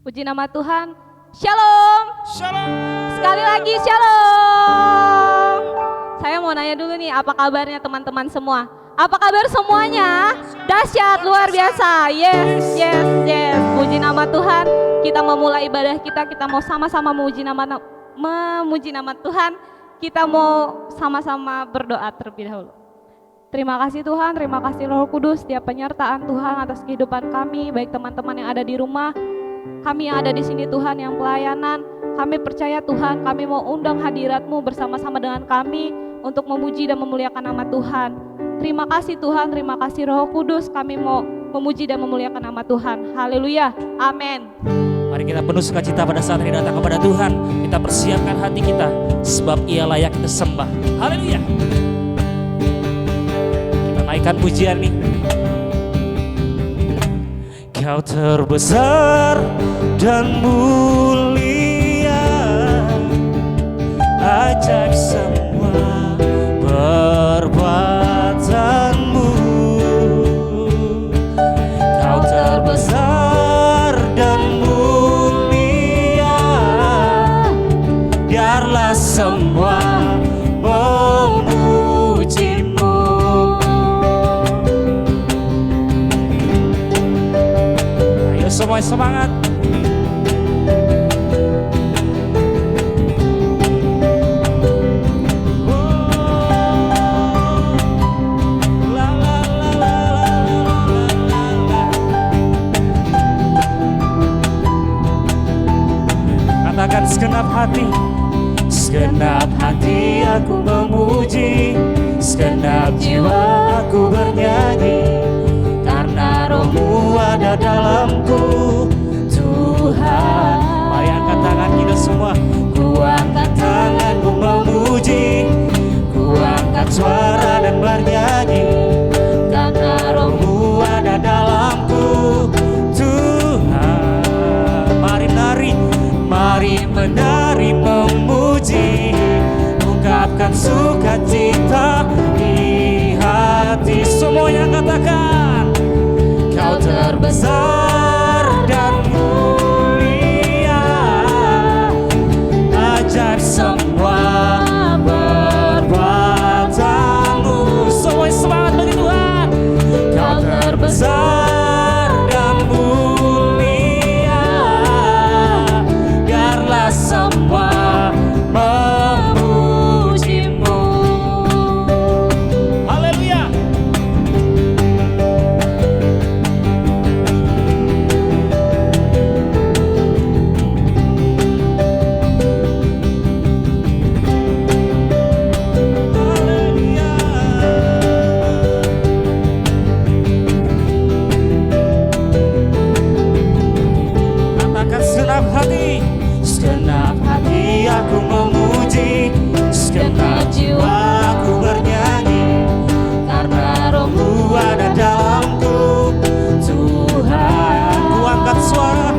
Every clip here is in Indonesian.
Puji nama Tuhan. Shalom. Shalom. Sekali lagi shalom. Saya mau nanya dulu nih, apa kabarnya teman-teman semua? Apa kabar semuanya? Dahsyat, luar biasa. Yes, yes, yes. Puji nama Tuhan. Kita memulai ibadah kita mau sama-sama memuji nama Tuhan. Kita mau sama-sama berdoa terlebih dahulu. Terima kasih Tuhan, terima kasih Roh Kudus, setiap penyertaan Tuhan atas kehidupan kami, baik teman-teman yang ada di rumah, kami yang ada di sini Tuhan yang pelayanan. Kami percaya Tuhan, kami mau undang hadirat-Mu bersama-sama dengan kami untuk memuji dan memuliakan nama Tuhan. Terima kasih Tuhan, terima kasih Roh Kudus, kami mau memuji dan memuliakan nama Tuhan. Haleluya, amin. Mari kita penuh sukacita pada saat ini datang kepada Tuhan. Kita persiapkan hati kita, sebab Ia layak kita sembah. Haleluya. Kita naikkan pujian nih. Kau terbesar dan mulia, ajaib semua perbuatanmu. Kau terbesar dan mulia, biarlah semua memujimu. Ayo semua semangat. Katakan segenap hati aku memuji, segenap jiwa aku bernyanyi, karena Roh-Mu ada dalamku, Tuhan. Mari angkat tangan kita semua. Ku angkat tanganku memuji, ku angkat suara dan bernyanyi, karena Roh-Mu ada dalamku, Tuhan. Mari menari memuji, ungkapkan sukacita di hati. Semuanya katakan, Kau terbesar dan mulia, ajaib semua perbuatanmu. Semua semangat bagi Tuhan. Kau terbesar dan mulia, biarlah semua memujimu. Haleluya. Katakan segenap hati aku memuji, segenap jiwa aku bernyanyi, karena Roh-Mu ada dalamku, Tuhan. Ku angkat suara,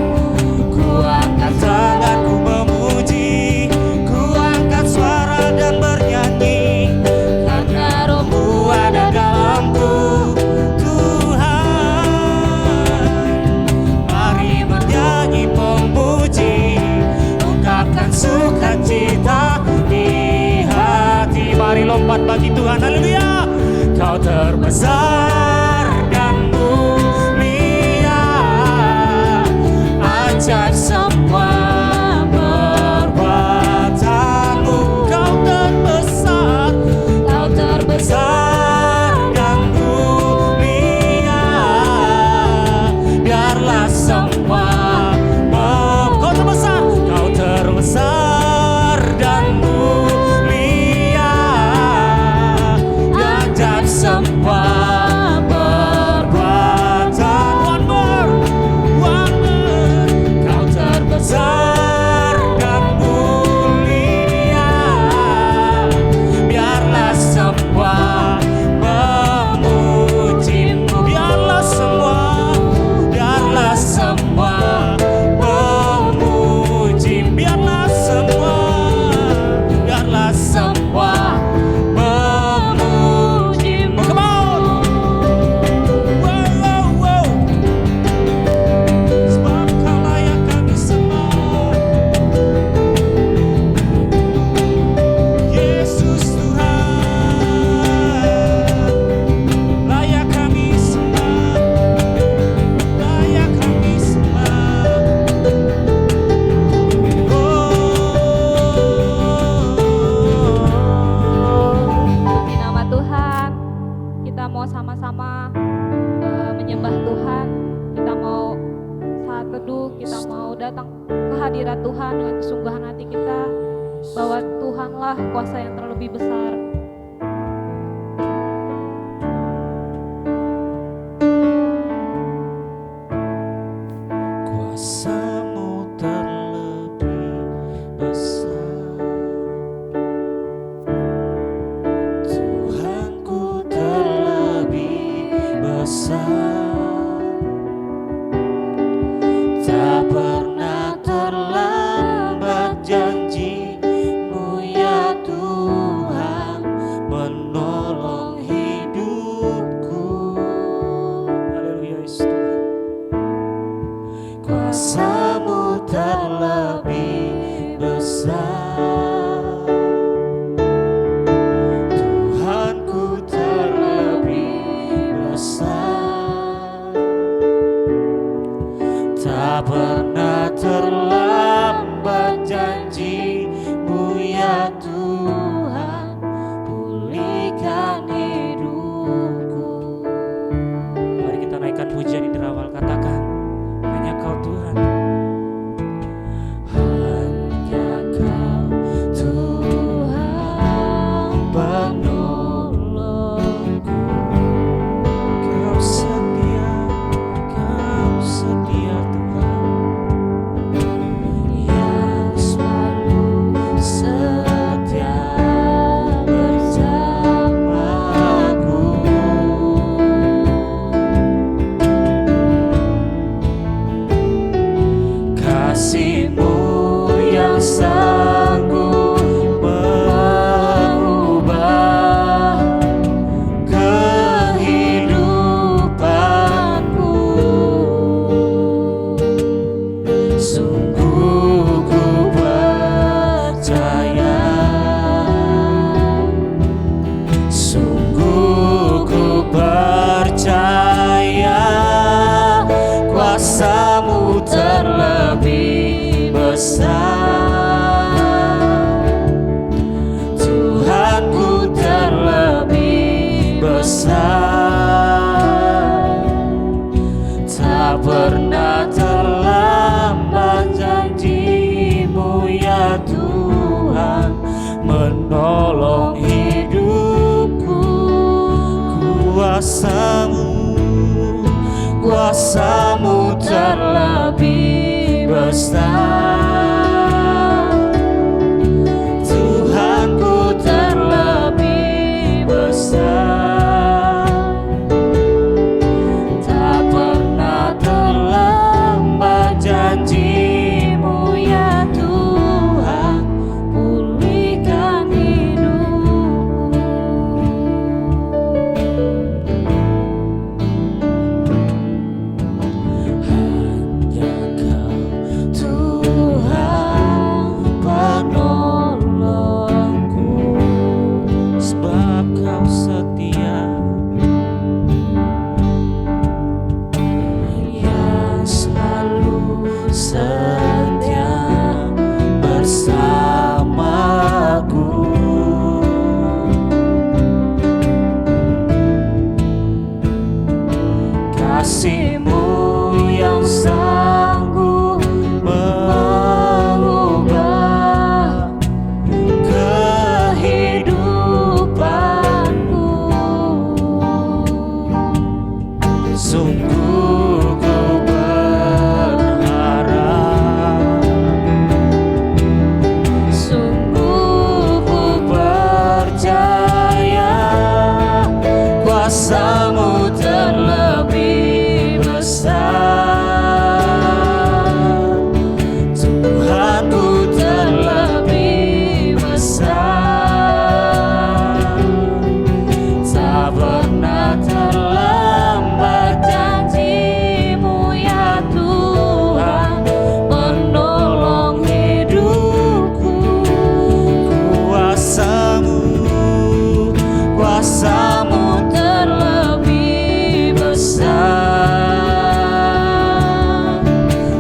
ku angkat tanganku memuji, ku angkat suara dan bernyanyi, karena Roh-Mu ada dalamku, Tuhan. Mari bernyanyi memuji, ungkapkan sukacita di hati. Mari lompat bagi Tuhan. Haleluya. Kau terbesar dan mulia, ajaib semua perbuatanmu. Kau terbesar dan mulia, biarlah semua. Kau terbesar dan mulia, ajaib semua perbuatan. One more. Kau terbesar dan mulia, biarlah semua memujimu. Biarlah semua memuji. Biarlah semua memujimu. Come on. mau sama-sama menyembah Tuhan. Kita mau saat teduh, kita mau datang ke hadirat Tuhan dengan kesungguhan hati kita, bahwa Tuhanlah kuasa yang terlebih besar. Kuasa-Mu terlebih besar, Tuhanku terlebih besar, tak pernah terlambat janji-Mu ya Tuhan, menolong hidupku. Haleluya Yesus Tuhan. Kuasa-Mu terlebih besar, Tuhanku terlebih besar, tak pernah terlambat janji-Mu ya Tuhan, pulihkan hidupku. Mari kita naikkan pujian di awal, katakan hanya Kau Tuhan. Hanya Kau Tuhan penolongku. Kau setia Tuhan, yang selalu setia bersamaku. Kasih-Mu yang sanggup mengubah kehidupanku. Sungguh ku percaya, sungguh ku percaya, kuasa-Mu terlebih besar, Tuhanku terlebih besar, tak pernah terlambat janji-Mu ya Tuhan, menolong hidupku. Kuasa-Mu terlebih besar, Tuhanku terlebih besar, tak pernah terlambat janji-Mu ya Tuhan, pulihkan hidupku. Hanya Kau Tuhan penolongku, sebab Kau setia, yang selalu setia bersamaku. Kasih-Mu yang sanggup mengubah kehidupanku. Sungguh ku berharap, sungguh ku percaya, kuasa-Mu terlebih besar, Tuhanku terlebih besar, tak pernah terlambat janji-Mu ya Tuhan, menolong hidupku. Kuasa-Mu terlebih besar,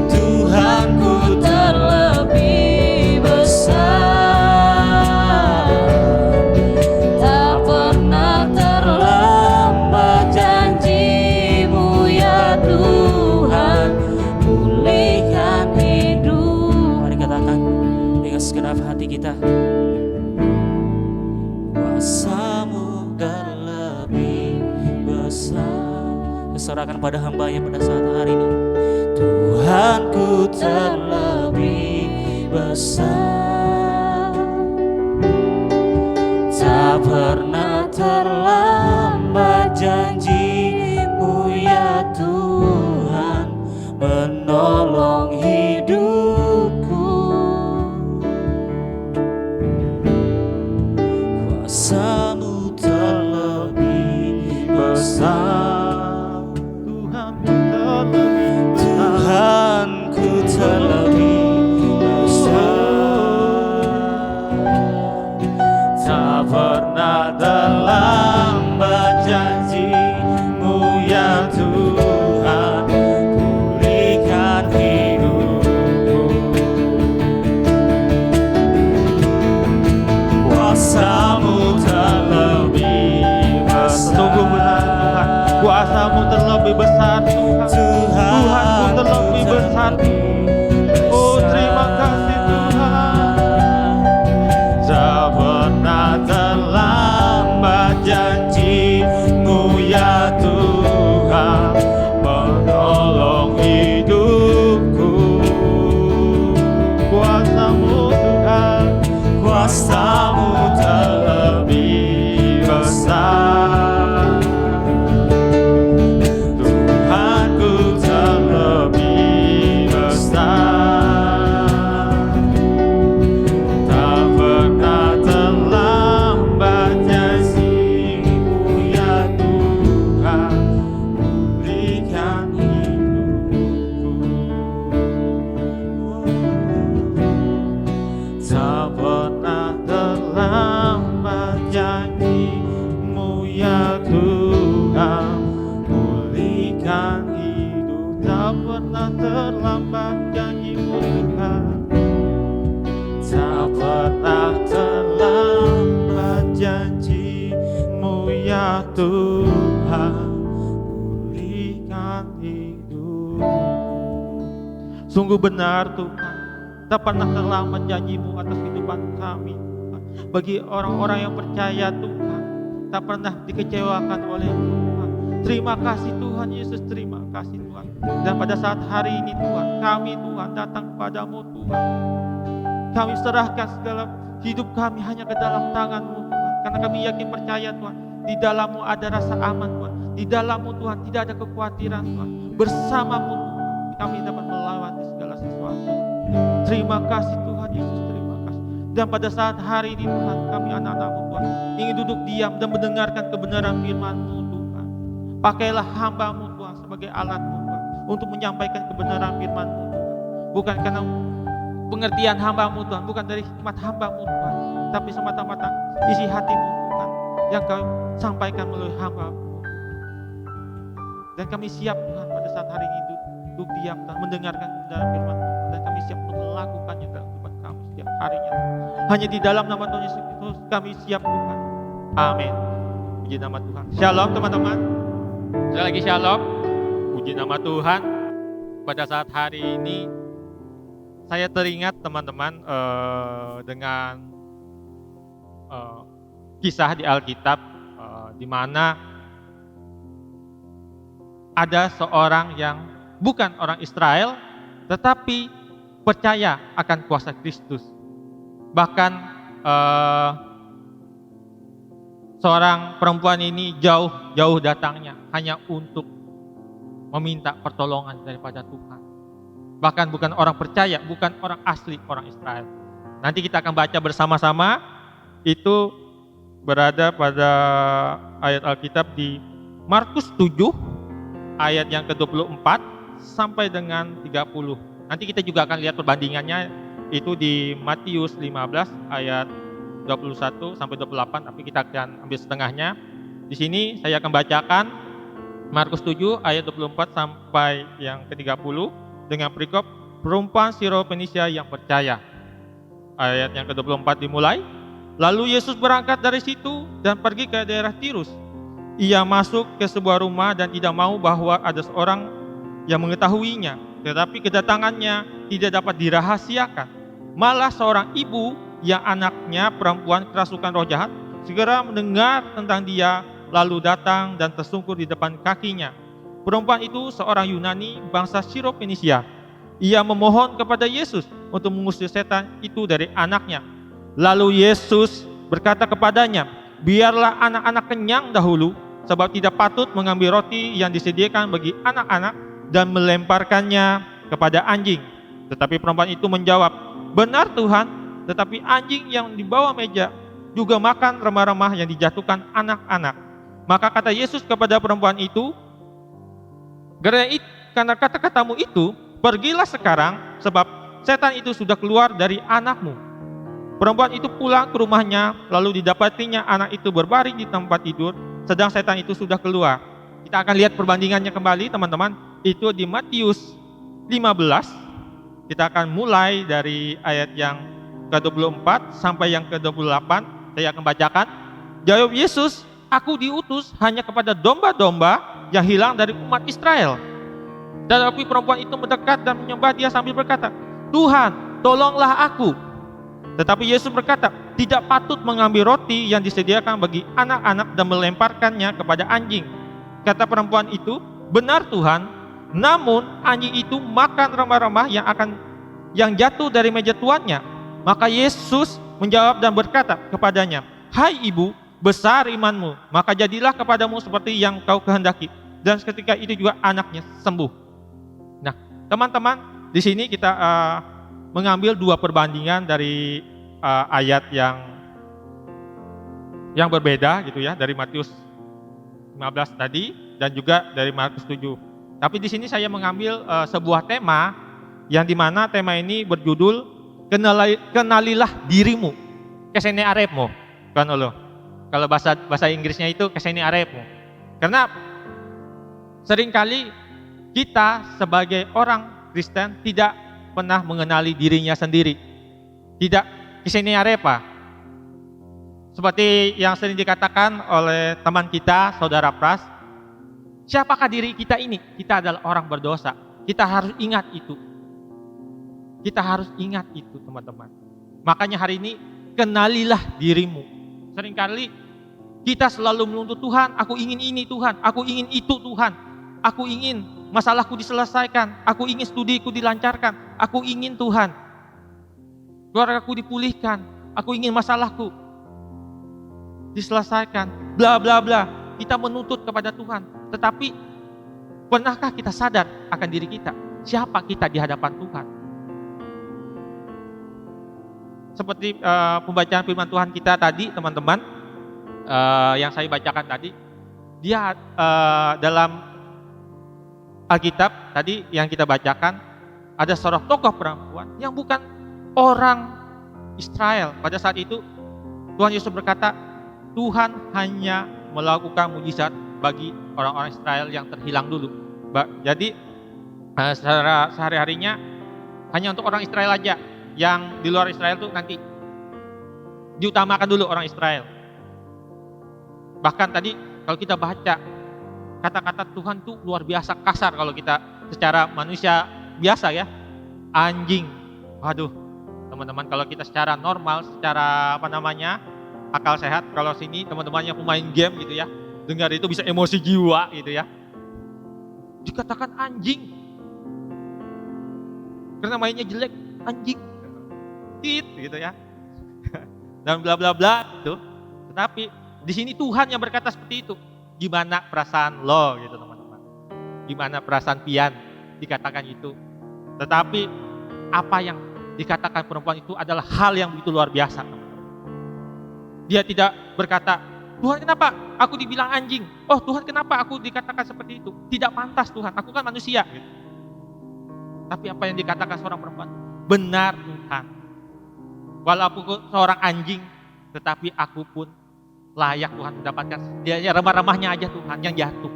Tuhanku terlebih besar, tak pernah terlambat hati kita. Kuasa-Mu terlebih besar. Serahkan pada hamba-Nya pada saat hari ini. Tuhanku terlebih besar, tak pernah terlambat janji-Mu ya Tuhan, menolong hidupku. Kuasa-Mu terlebih besar, Tuhanku terlebih besar, tak pernah terlambat janji-Mu ya Tuhan, pulihkan hidupku. Kuasa-Mu terlebih besar, Sungguh benar Tuhan, kuasa-Mu terlebih besar Tuhan. Tuhanku terlebih besar. Oh terima kasih Tuhan. Tak pernah terlambat janji-Mu ya Tuhan, menolong hidupku. Kuasa-Mu Tuhan, Kuasa-Mu terlebih besar, Tuhanku terlebih besar, tak pernah terlambat janji-Mu ya Tuhan, pulihkan hidupku. Tak pernah terlambat janji-Mu ya Tuhan, pulihkan hidup. tak pernah terlambat janji-Mu Tuhan. Tak pernah terlambat janji-Mu ya Tuhan, pulihkan hidup. Sungguh benar Tuhan, tak pernah terlambat janji-Mu atas kehidupan kami Tuhan. Bagi orang-orang yang percaya Tuhan, tak pernah dikecewakan oleh Tuhan. Terima kasih Tuhan Yesus, terima kasih Tuhan. Dan pada saat hari ini Tuhan, kami Tuhan datang kepadamu Tuhan. Kami serahkan segala hidup kami hanya ke dalam tangan-Mu Tuhan. Karena kami yakin percaya Tuhan, di dalam-Mu ada rasa aman Tuhan. Di dalam-Mu Tuhan tidak ada kekhawatiran Tuhan. Bersama-Mu Tuhan kami dapat melewati segala sesuatu. Terima kasih Tuhan Yesus, terima kasih. Dan pada saat hari ini Tuhan, kami anak-anak-Mu Tuhan ingin duduk diam dan mendengarkan kebenaran firman-Mu Tuhan. Pakailah hamba-Mu Tuhan sebagai alat-Mu Tuhan untuk menyampaikan kebenaran firman-Mu Tuhan. Bukan karena pengertian hamba-Mu Tuhan, bukan dari hikmat hamba-Mu Tuhan, tapi semata-mata isi hati-Mu Tuhan yang Kau sampaikan melalui hamba-Mu. Dan kami siap Tuhan pada saat hari ini duduk diam dan mendengarkan kebenaran firman Tuhan. Dan kami siap untuk melakukannya dalam kehidupan kami setiap harinya. Hanya di dalam nama Tuhan Yesus Kristus kami siap Tuhan. Amin. Puji nama Tuhan. Shalom teman-teman. Sekali lagi shalom. Puji nama Tuhan. Pada saat hari ini saya teringat teman-teman dengan kisah di Alkitab di mana ada seorang yang bukan orang Israel tetapi percaya akan kuasa Kristus. Bahkan seorang perempuan ini jauh datangnya hanya untuk meminta pertolongan daripada Tuhan. Bahkan bukan orang percaya, bukan orang asli orang Israel. Nanti kita akan baca bersama-sama, itu berada pada ayat Alkitab di Markus 7 ayat yang ke-24 sampai dengan 30. Nanti kita juga akan lihat perbandingannya itu di Matius 15 ayat 21 sampai 28, tapi kita akan ambil setengahnya. Di sini saya akan bacakan Markus 7 ayat 24 sampai yang ke-30 dengan perikop perempuan Syro-Fenisia yang percaya. Ayat yang ke-24 dimulai. Lalu Yesus berangkat dari situ dan pergi ke daerah Tirus. Ia masuk ke sebuah rumah dan tidak mau bahwa ada seorang yang mengetahuinya, tetapi kedatangannya tidak dapat dirahasiakan. Malah seorang ibu yang anaknya perempuan kerasukan roh jahat segera mendengar tentang dia, lalu datang dan tersungkur di depan kakinya. Perempuan itu seorang Yunani bangsa Siro-Fenisia. Ia memohon kepada Yesus untuk mengusir setan itu dari anaknya. Lalu Yesus berkata kepadanya, biarlah anak-anak kenyang dahulu, sebab tidak patut mengambil roti yang disediakan bagi anak-anak dan melemparkannya kepada anjing. Tetapi perempuan itu menjawab, benar Tuhan, tetapi anjing yang di bawah meja juga makan remah-remah yang dijatuhkan anak-anak. Maka kata Yesus kepada perempuan itu, karena kata-katamu itu, pergilah sekarang, sebab setan itu sudah keluar dari anakmu. Perempuan itu pulang ke rumahnya, lalu didapatinya anak itu berbaring di tempat tidur, sedang setan itu sudah keluar. Kita akan lihat perbandingannya kembali teman-teman, itu di Matius 15. Kita akan mulai dari ayat yang ke-24 sampai yang ke-28. Saya akan bacakan. Jawab Yesus, aku diutus hanya kepada domba-domba yang hilang dari umat Israel. Tetapi perempuan itu mendekat dan menyembah dia sambil berkata, Tuhan, tolonglah aku. Tetapi Yesus berkata, tidak patut mengambil roti yang disediakan bagi anak-anak dan melemparkannya kepada anjing. Kata perempuan itu, benar Tuhan, namun anjing itu makan remah-remah yang jatuh dari meja tuannya. Maka Yesus menjawab dan berkata kepadanya, hai ibu, besar imanmu, maka jadilah kepadamu seperti yang kau kehendaki. Dan ketika itu juga anaknya sembuh. Nah, teman-teman, di sini kita mengambil dua perbandingan dari ayat yang berbeda gitu ya, dari Matius 15 tadi dan juga dari Markus 7. Tapi di sini saya mengambil sebuah tema yang dimana tema ini berjudul kenalilah dirimu, kesene arepmu, kan lo. Kalau bahasa Inggrisnya itu kesene arepmu. Karena seringkali kita sebagai orang Kristen tidak pernah mengenali dirinya sendiri. Tidak kesene arepa. Seperti yang sering dikatakan oleh teman kita, Saudara Pras, siapakah diri kita ini? Kita adalah orang berdosa. Kita harus ingat itu. Kita harus ingat itu, teman-teman. Makanya hari ini, kenalilah dirimu. Seringkali kita selalu menuntut Tuhan, aku ingin ini Tuhan, aku ingin itu Tuhan. Aku ingin masalahku diselesaikan, aku ingin studiku dilancarkan, aku ingin Tuhan. Keluargaku dipulihkan, aku ingin masalahku diselesaikan, bla bla bla. Kita menuntut kepada Tuhan. Tetapi pernahkah kita sadar akan diri kita? Siapa kita di hadapan Tuhan? Seperti pembacaan firman Tuhan kita tadi, teman-teman, yang saya bacakan tadi, dia dalam Alkitab tadi yang kita bacakan, ada seorang tokoh perempuan yang bukan orang Israel. Pada saat itu Tuhan Yesus berkata, Tuhan hanya melakukan mujizat bagi orang-orang Israel yang terhilang dulu. Jadi secara sehari-harinya hanya untuk orang Israel aja. Yang di luar Israel tuh nanti diutamakan dulu orang Israel. Bahkan tadi kalau kita baca kata-kata Tuhan tuh luar biasa kasar kalau kita secara manusia biasa ya. Anjing. Waduh, teman-teman, kalau kita secara normal, secara akal sehat, kalau sini teman-teman yang pemain game gitu ya, dengar itu bisa emosi jiwa gitu ya. Dikatakan anjing. Karena mainnya jelek, anjing. Gitu ya. Dan bla bla bla gitu. Tetapi di sini Tuhan yang berkata seperti itu. Gimana perasaan lo gitu, teman-teman? Gimana perasaan Pian dikatakan itu? Tetapi apa yang dikatakan perempuan itu adalah hal yang begitu luar biasa, teman-teman. Dia tidak berkata, Tuhan kenapa aku dibilang anjing? Oh Tuhan kenapa aku dikatakan seperti itu? Tidak pantas Tuhan, aku kan manusia gitu. Tapi apa yang dikatakan seorang perempuan? Benar Tuhan. Walaupun seorang anjing, tetapi aku pun layak Tuhan mendapatkan. Dia remah-remahnya aja Tuhan yang jatuh.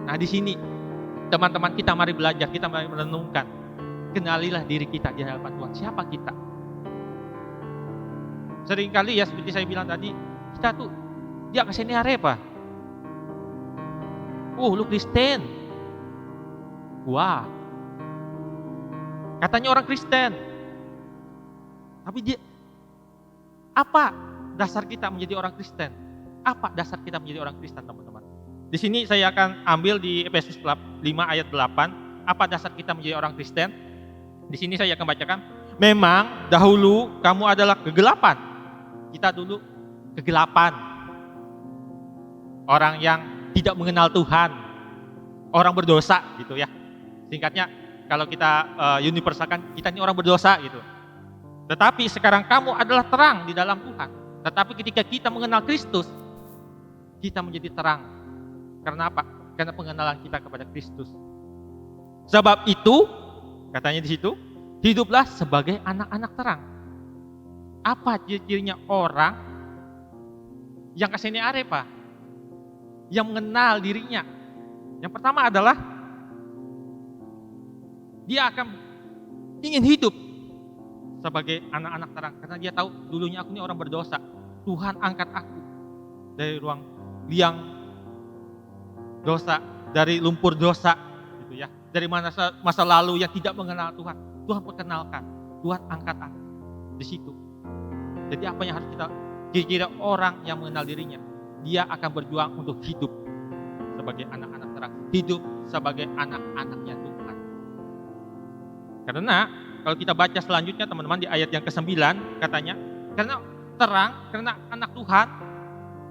Nah di sini teman-teman kita mari belajar, kita mari merenungkan. Kenalilah diri kita di hadapan Tuhan. Siapa kita? Seringkali ya seperti saya bilang tadi, kita tuh dia kesini arepa. Lu Kristen. Wah. Katanya orang Kristen. Tapi Apa dasar kita menjadi orang Kristen? Apa dasar kita menjadi orang Kristen, teman-teman? Di sini saya akan ambil di Efesus 5 ayat 8. Apa dasar kita menjadi orang Kristen? Di sini saya akan bacakan. Memang dahulu kamu adalah kegelapan. Kita dulu kegelapan. Orang yang tidak mengenal Tuhan. Orang berdosa gitu ya. Singkatnya kalau kita universalkan, kita ini orang berdosa gitu. Tetapi sekarang kamu adalah terang di dalam Tuhan. Tetapi ketika kita mengenal Kristus, kita menjadi terang. Karena apa? Karena pengenalan kita kepada Kristus. Sebab itu, katanya di situ, hiduplah sebagai anak-anak terang. Apa ciri-cirinya orang yang kesini arepa? Yang mengenal dirinya. Yang pertama adalah dia akan ingin hidup sebagai anak-anak terang. Karena dia tahu dulunya aku ini orang berdosa. Tuhan angkat aku dari ruang liang dosa, dari lumpur dosa gitu ya. Dari masa lalu yang tidak mengenal Tuhan. Tuhan perkenalkan, Tuhan angkat aku di situ. Jadi apa yang harus kita kira-kira orang yang mengenal dirinya, dia akan berjuang untuk hidup sebagai anak-anak terang, hidup sebagai anak-anaknya Tuhan. Karena kalau kita baca selanjutnya teman-teman di ayat yang ke-9 katanya, karena terang, karena anak Tuhan,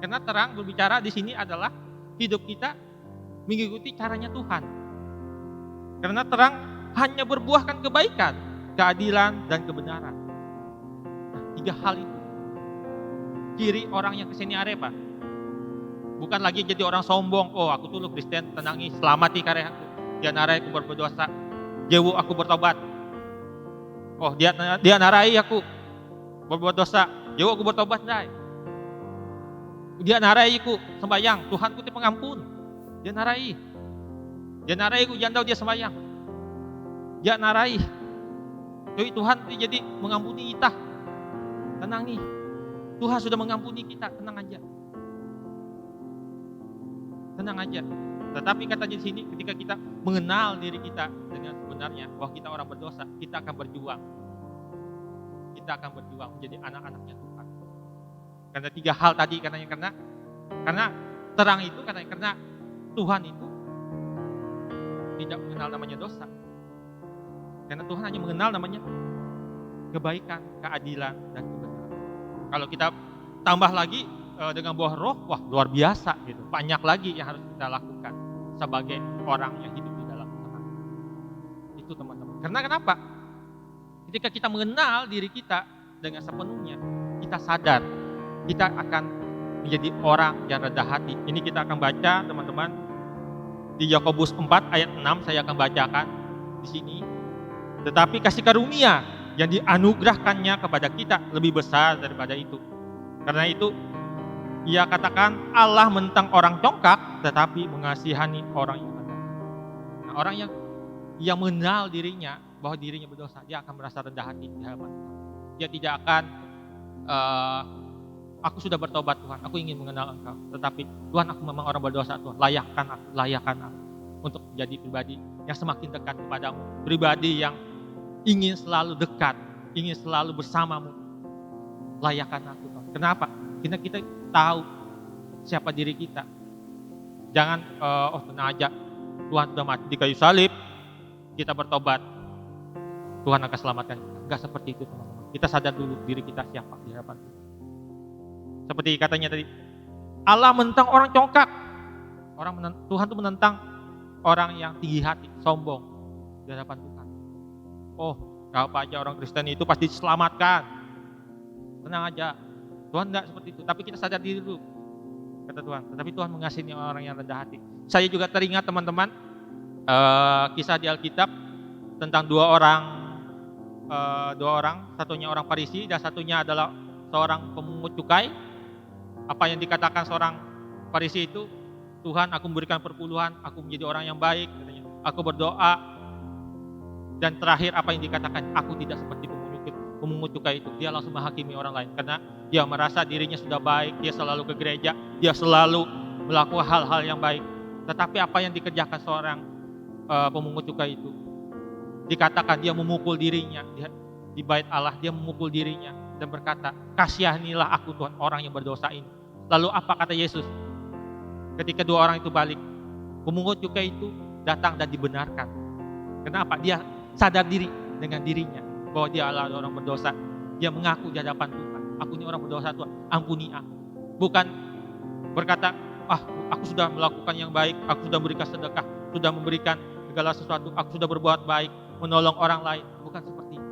karena terang berbicara di sini adalah hidup kita mengikuti caranya Tuhan. Karena terang hanya berbuahkan kebaikan, keadilan, dan kebenaran. Nah, 3 hal itu. Ciri orang yang kesini arepa. Bukan lagi jadi orang sombong. Oh, aku tuh Kristen, tenangi, selamati karya aku. Dia narai aku berdosa. Jewu aku bertobat. Oh, dia narai aku berbuat dosa. Jewu aku bertobat, dai. Dia narai aku sembahyang. Tuhan ku ti pengampun. Dia narai. Dia narai aku jandau dia sembahyang. Dia narai. Jadi Tuhan jadi mengampuni kita. Tenang nih. Tuhan sudah mengampuni kita, tenang aja. Tenang aja. Tetapi katanya di sini ketika kita mengenal diri kita dengan sebenarnya bahwa kita orang berdosa, kita akan berjuang. Kita akan berjuang menjadi anak-anaknya Tuhan. Karena 3 hal tadi karena terang itu karena Tuhan itu tidak mengenal namanya dosa. Karena Tuhan hanya mengenal namanya kebaikan, keadilan, dan kebenaran. Kalau kita tambah lagi dengan buah roh, wah luar biasa gitu. Banyak lagi yang harus kita lakukan sebagai orang yang hidup di dalam Tuhan. Itu teman-teman. Karena kenapa? Ketika kita mengenal diri kita dengan sepenuhnya, kita sadar kita akan menjadi orang yang rendah hati. Ini kita akan baca teman-teman di Yakobus 4 ayat 6 saya akan bacakan di sini. Tetapi kasih karunia yang dianugerahkannya kepada kita lebih besar daripada itu. Karena itu ia katakan Allah menentang orang congkak tetapi mengasihani orang yang rendah. Nah, orang yang mengenal dirinya bahwa dirinya berdosa, dia akan merasa rendah hati di hadapan Tuhan. Dia tidak akan aku sudah bertobat Tuhan, aku ingin mengenal Engkau. Tetapi Tuhan, aku memang orang berdosa Tuhan, layakkan aku untuk menjadi pribadi yang semakin dekat kepadamu, pribadi yang ingin selalu dekat, ingin selalu bersamamu. Layakkan aku Tuhan. Kenapa? Karena kita tahu siapa diri kita. Jangan tenang aja, Tuhan sudah mati di kayu salib, kita bertobat, Tuhan akan selamatkan kita. Enggak seperti itu teman-teman. Kita sadar dulu diri kita siapa di hadapan Tuhan. Seperti katanya tadi, Allah menentang orang congkak. Tuhan itu menentang orang yang tinggi hati, sombong di hadapan Tuhan. Oh, apa aja orang Kristen itu pasti diselamatkan. Tenang aja, Tuhan enggak seperti itu. Tapi kita sadar diri dulu, kata Tuhan. Tetapi Tuhan mengasihi orang yang rendah hati. Saya juga teringat teman-teman, kisah di Alkitab tentang dua orang, satunya orang Farisi dan satunya adalah seorang pemungut cukai. Apa yang dikatakan seorang Farisi itu, Tuhan, aku memberikan perpuluhan, aku menjadi orang yang baik, katanya. Aku berdoa, dan terakhir apa yang dikatakan, aku tidak seperti pemungut cukai itu. Dia langsung menghakimi orang lain karena dia merasa dirinya sudah baik, dia selalu ke gereja, dia selalu melakukan hal-hal yang baik. Tetapi apa yang dikerjakan seorang pemungut cukai itu, dikatakan dia memukul dirinya di bait Allah, dia memukul dirinya, dan berkata, kasihanilah aku Tuhan orang yang berdosa ini. Lalu apa kata Yesus? Ketika dua orang itu balik, pemungut cukai itu datang dan dibenarkan. Kenapa? Dia sadar diri dengan dirinya bahwa dia adalah orang berdosa. Dia mengaku di hadapan Tuhan, aku ini orang berdosa Tuhan, ampuni aku. Bukan berkata, aku sudah melakukan yang baik, aku sudah memberikan sedekah, sudah memberikan segala sesuatu, aku sudah berbuat baik, menolong orang lain. Bukan seperti itu.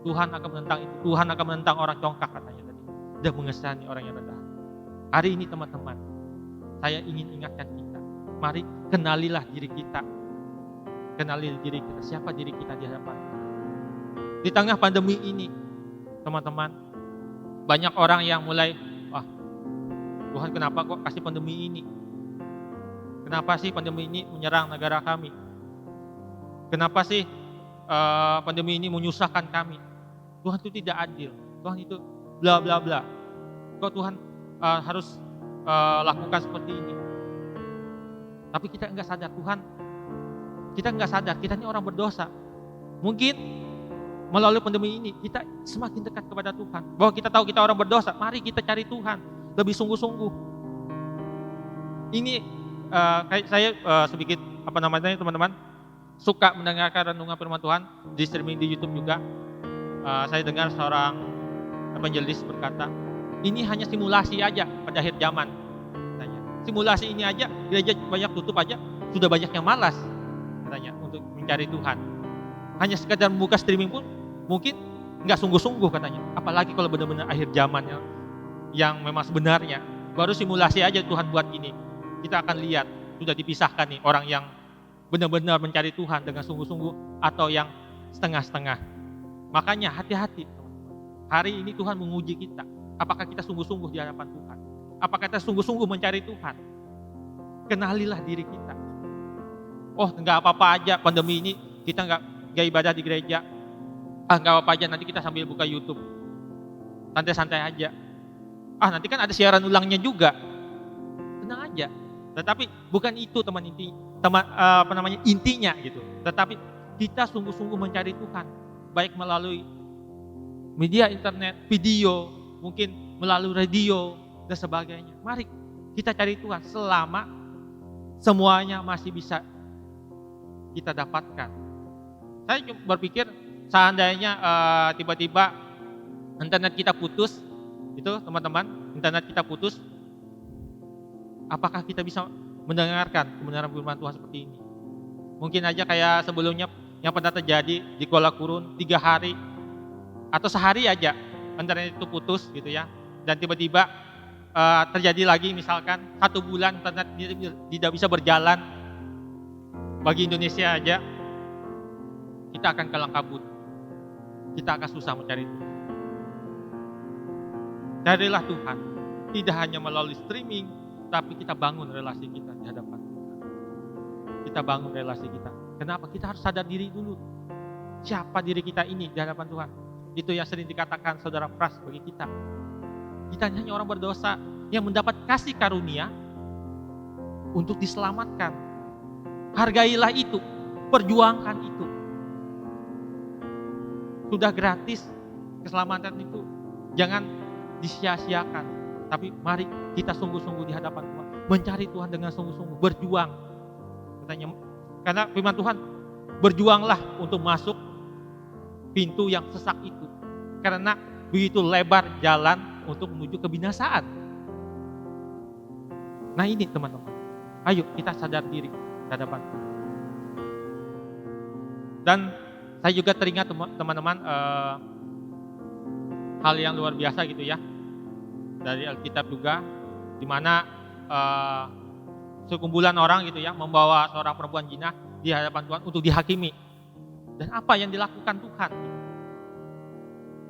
Tuhan akan menentang itu. Tuhan akan menentang orang congkak katanya tadi. Dan mengesani orang yang rendah. Hari ini teman-teman, saya ingin ingatkan kita. Mari kenalilah diri kita. Kenali diri kita. Siapa diri kita di hadapan Tuhan. Di tengah pandemi ini, teman-teman, banyak orang yang mulai, Tuhan kenapa kok kasih pandemi ini? Kenapa sih pandemi ini menyerang negara kami? Kenapa sih pandemi ini menyusahkan kami? Tuhan itu tidak adil. Tuhan itu bla bla bla. Kok Tuhan harus lakukan seperti ini? Tapi kita enggak sadar Tuhan. Kita enggak sadar kita ini orang berdosa. Mungkin melalui pandemi ini kita semakin dekat kepada Tuhan. Bahwa kita tahu kita orang berdosa. Mari kita cari Tuhan lebih sungguh-sungguh. Ini kayak saya sedikit teman-teman suka mendengarkan renungan firman Tuhan di streaming di YouTube juga. Saya dengar seorang evangelis berkata, ini hanya simulasi aja pada akhir zaman. Katanya, simulasi ini aja, gereja banyak tutup aja, sudah banyak yang malas katanya untuk mencari Tuhan. Hanya sekadar membuka streaming pun mungkin nggak sungguh-sungguh katanya. Apalagi kalau benar-benar akhir zamannya yang memang sebenarnya. Baru simulasi aja Tuhan buat gini. Kita akan lihat sudah dipisahkan nih orang yang benar-benar mencari Tuhan dengan sungguh-sungguh atau yang setengah-setengah. Makanya hati-hati teman-teman. Hari ini Tuhan menguji kita. Apakah kita sungguh-sungguh di hadapan Tuhan? Apakah kita sungguh-sungguh mencari Tuhan? Kenalilah diri kita. Enggak apa-apa aja pandemi ini kita enggak ibadah di gereja. Enggak apa-apa aja nanti kita sambil buka YouTube. Santai-santai aja. Nanti kan ada siaran ulangnya juga. Tenang aja. Tetapi bukan itu intinya gitu. Tetapi kita sungguh-sungguh mencari Tuhan, baik melalui media internet, video, mungkin melalui radio dan sebagainya. Mari kita cari Tuhan selama semuanya masih bisa kita dapatkan. Saya berpikir seandainya tiba-tiba internet kita putus, itu teman-teman, internet kita putus, apakah kita bisa mendengarkan kebenaran firman Tuhan seperti ini? Mungkin aja kayak sebelumnya yang pernah terjadi di Kuala Kurun 3 hari atau sehari aja internet itu putus gitu ya, dan tiba-tiba terjadi lagi misalkan 1 bulan internet tidak bisa berjalan. Bagi Indonesia aja kita akan kelang kabut, kita akan susah mencari Tuhan. Carilah Tuhan, tidak hanya melalui streaming, tapi kita bangun relasi kita di hadapan Tuhan. Kita bangun relasi kita. Kenapa? Kita harus sadar diri dulu. Siapa diri kita ini di hadapan Tuhan? Itu yang sering dikatakan saudara Pras bagi kita. Kita hanya orang berdosa yang mendapat kasih karunia untuk diselamatkan. Hargailah itu, perjuangkan itu. Sudah gratis keselamatan itu, jangan disia-siakan. Tapi mari kita sungguh-sungguh di hadapan Tuhan, mencari Tuhan dengan sungguh-sungguh, berjuang. Katanya, karena firman Tuhan, berjuanglah untuk masuk pintu yang sesak itu. Karena begitu lebar jalan untuk menuju kebinasaan. Nah ini teman-teman, ayo kita sadar diri di hadapan Tuhan. Dan saya juga teringat teman-teman hal yang luar biasa gitu ya. Dari Alkitab juga, di mana sekumpulan orang gitu ya membawa seorang perempuan zina di hadapan Tuhan untuk dihakimi. Dan apa yang dilakukan Tuhan?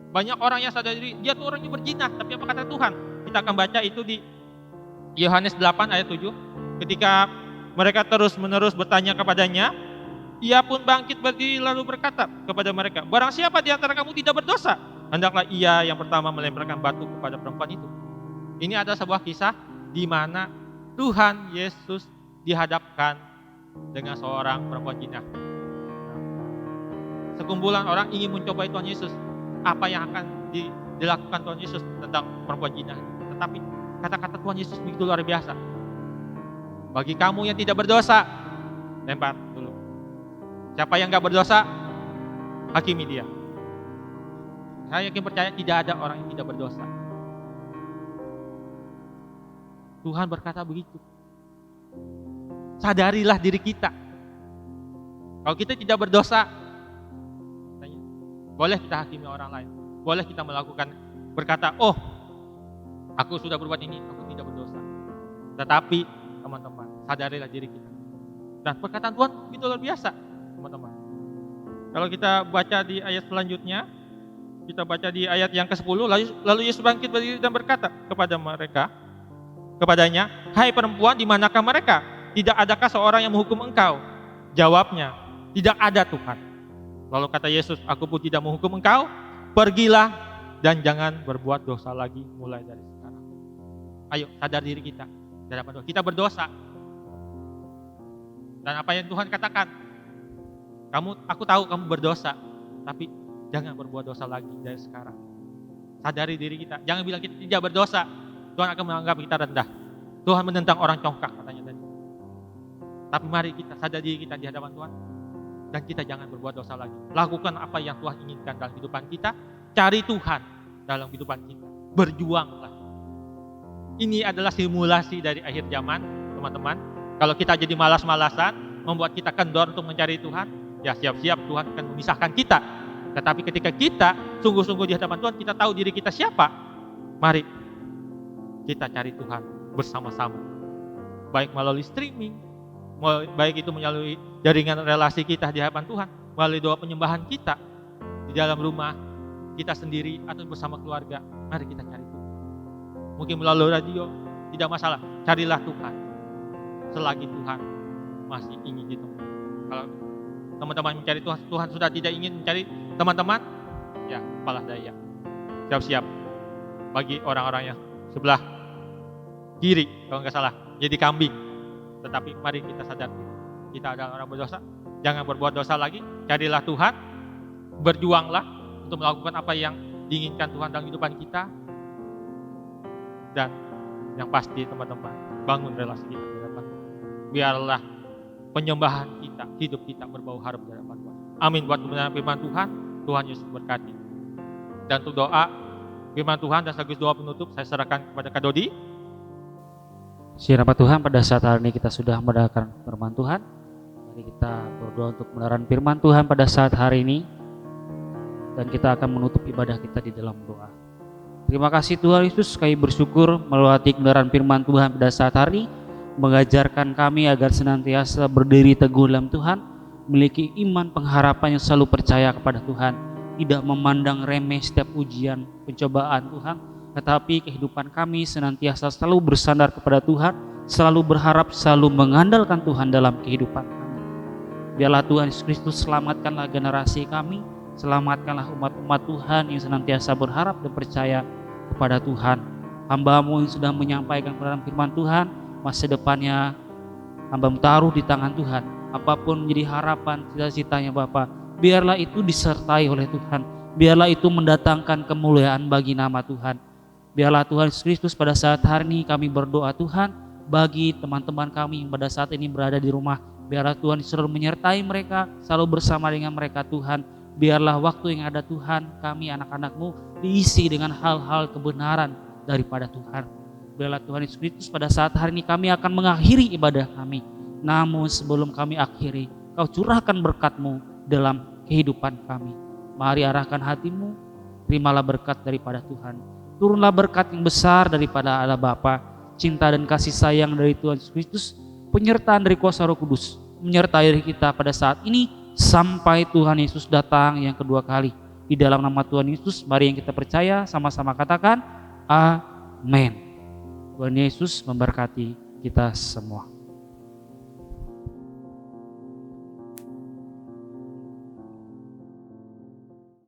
Banyak orang yang sadar diri, dia tuh orangnya berzina, tapi apa kata Tuhan? Kita akan baca itu di Yohanes 8 ayat 7. Ketika mereka terus-menerus bertanya kepadanya, ia pun bangkit berdiri lalu berkata kepada mereka, barang siapa di antara kamu tidak berdosa, hendaklah ia yang pertama melemparkan batu kepada perempuan itu. Ini adalah sebuah kisah di mana Tuhan Yesus dihadapkan dengan seorang perempuan zina. Sekumpulan orang ingin mencobai Tuhan Yesus. Apa yang akan dilakukan Tuhan Yesus tentang perempuan zina. Tetapi kata-kata Tuhan Yesus begitu luar biasa. Bagi kamu yang tidak berdosa, lempar dulu. Siapa yang gak berdosa, hakimi dia. Saya yakin percaya tidak ada orang yang tidak berdosa. Tuhan berkata begitu. Sadarilah diri kita. Kalau kita tidak berdosa, boleh kita hakimi orang lain. Boleh kita melakukan, berkata, oh aku sudah berbuat ini, aku tidak berdosa. Tetapi teman-teman, sadarilah diri kita. Dan perkataan Tuhan itu luar biasa, teman-teman. Kalau kita baca di ayat selanjutnya, kita baca di ayat yang ke-10, lalu Yesus bangkit berdiri dan berkata kepadanya, hai perempuan, di manakah mereka? Tidak adakah seorang yang menghukum engkau? Jawabnya, tidak ada Tuhan. Lalu kata Yesus, aku pun tidak menghukum engkau, pergilah dan jangan berbuat dosa lagi mulai dari sekarang. Ayo sadar diri kita, kita berdosa. Dan apa yang Tuhan katakan, aku tahu kamu berdosa, tapi jangan berbuat dosa lagi dari sekarang. Sadari diri kita, jangan bilang kita tidak berdosa, Tuhan akan menganggap kita rendah. Tuhan menentang orang congkak katanya tadi. Tapi mari kita sadar diri kita di hadapan Tuhan, dan kita jangan berbuat dosa lagi. Lakukan apa yang Tuhan inginkan dalam kehidupan kita, cari Tuhan dalam kehidupan kita, berjuanglah. Ini adalah simulasi dari akhir zaman, teman-teman. Kalau kita jadi malas-malasan, membuat kita kendor untuk mencari Tuhan, ya siap-siap Tuhan akan memisahkan kita. Tetapi ketika kita sungguh-sungguh di hadapan Tuhan, kita tahu diri kita siapa, mari kita cari Tuhan bersama-sama. Baik melalui streaming, baik itu melalui jaringan relasi kita di hadapan Tuhan, melalui doa penyembahan kita di dalam rumah kita sendiri atau bersama keluarga, mari kita cari Tuhan. Mungkin melalui radio, tidak masalah, carilah Tuhan selagi Tuhan masih ingin ditemui. Kalau teman-teman mencari Tuhan, Tuhan sudah tidak ingin mencari teman-teman, ya apalah daya. Siap-siap bagi orang-orang yang sebelah kiri, kalau nggak salah, jadi kambing. Tetapi mari kita sadar, kita adalah orang berdosa, jangan berbuat dosa lagi, carilah Tuhan, berjuanglah untuk melakukan apa yang diinginkan Tuhan dalam kehidupan kita. Dan yang pasti teman-teman, bangun relasi kita di hadapan Tuhan. Biarlah penyembahan kita, hidup kita berbau harum di hadapan Tuhan. Amin buat kebenaran firman Tuhan. Tuhan Yesus berkati. Dan untuk doa firman Tuhan dan sekaligus doa penutup, saya serahkan kepada Kak Dodi. Siapa Tuhan, pada saat hari ini kita sudah mendengarkan firman Tuhan. Mari kita berdoa untuk kebenaran firman Tuhan pada saat hari ini. Dan kita akan menutup ibadah kita di dalam doa. Terima kasih Tuhan Yesus, kami bersyukur melalui kebenaran firman Tuhan pada saat hari ini, mengajarkan kami agar senantiasa berdiri teguh dalam Tuhan, memiliki iman pengharapan yang selalu percaya kepada Tuhan, tidak memandang remeh setiap ujian, pencobaan Tuhan, tetapi kehidupan kami senantiasa selalu bersandar kepada Tuhan, selalu berharap, selalu mengandalkan Tuhan dalam kehidupan kami. Biarlah Tuhan Yesus Kristus selamatkanlah generasi kami, selamatkanlah umat-umat Tuhan yang senantiasa berharap dan percaya kepada Tuhan. Hamba-Mu yang sudah menyampaikan kebenaran firman Tuhan, masa depannya hamba-Mu taruh di tangan Tuhan. Apapun menjadi harapan, cita-citanya Bapa, biarlah itu disertai oleh Tuhan. Biarlah itu mendatangkan kemuliaan bagi nama Tuhan. Biarlah Tuhan Yesus Kristus pada saat hari ini kami berdoa Tuhan, bagi teman-teman kami yang pada saat ini berada di rumah, biarlah Tuhan selalu menyertai mereka, selalu bersama dengan mereka Tuhan. Biarlah waktu yang ada Tuhan, kami anak-anak-Mu diisi dengan hal-hal kebenaran daripada Tuhan. Biarlah Tuhan Yesus Kristus pada saat hari ini kami akan mengakhiri ibadah kami. Namun sebelum kami akhiri, Kau curahkan berkat-Mu dalam kehidupan kami. Mari arahkan hati-Mu, terimalah berkat daripada Tuhan. Turunlah berkat yang besar daripada Allah Bapa, cinta dan kasih sayang dari Tuhan Yesus Kristus, penyertaan dari kuasa Roh Kudus, menyertai diri kita pada saat ini, sampai Tuhan Yesus datang yang kedua kali. Di dalam nama Tuhan Yesus, mari yang kita percaya sama-sama katakan, Amin. Tuhan Yesus memberkati kita semua.